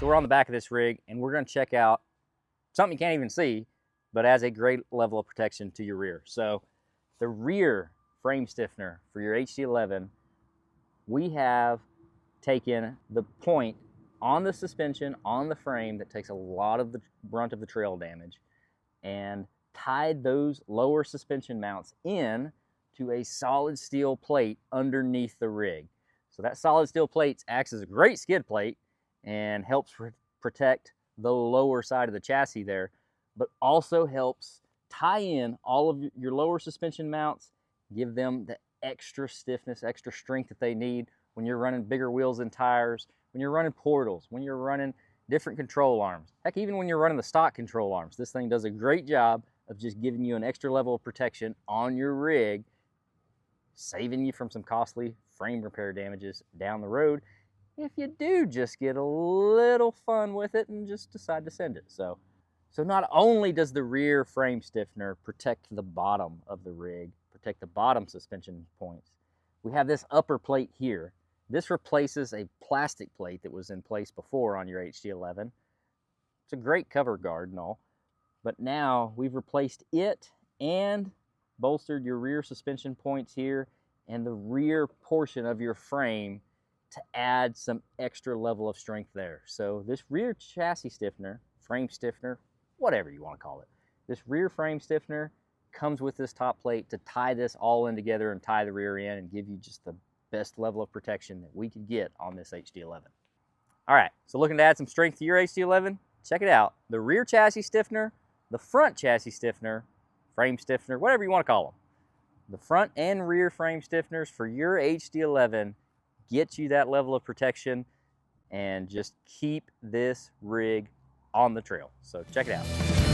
so we're on the back of this rig, and we're going to check out something you can't even see, but has a great level of protection to your rear. So the rear frame stiffener for your HD11, we have taken the point on the suspension, on the frame that takes a lot of the brunt of the trail damage, and tied those lower suspension mounts in to a solid steel plate underneath the rig. So that solid steel plate acts as a great skid plate and helps protect the lower side of the chassis there, but also helps tie in all of your lower suspension mounts, give them the extra stiffness, extra strength that they need when you're running bigger wheels and tires, when you're running portals, when you're running different control arms. Heck, even when you're running the stock control arms, this thing does a great job of just giving you an extra level of protection on your rig, saving you from some costly frame repair damages down the road if you do just get a little fun with it and just decide to send it. So not only does the rear frame stiffener protect the bottom of the rig, protect the bottom suspension points, we have this upper plate here. This replaces a plastic plate that was in place before on your HD11. It's a great cover guard and all, but now we've replaced it and bolstered your rear suspension points here and the rear portion of your frame to add some extra level of strength there. So this rear chassis stiffener, frame stiffener, whatever you want to call it, this rear frame stiffener comes with this top plate to tie this all in together and tie the rear in and give you just the best level of protection that we could get on this HD11. All right, so looking to add some strength to your HD11? Check it out. The rear chassis stiffener, the front chassis stiffener, frame stiffener, whatever you want to call them. The front and rear frame stiffeners for your HD11 get you that level of protection and just keep this rig on the trail. So check it out.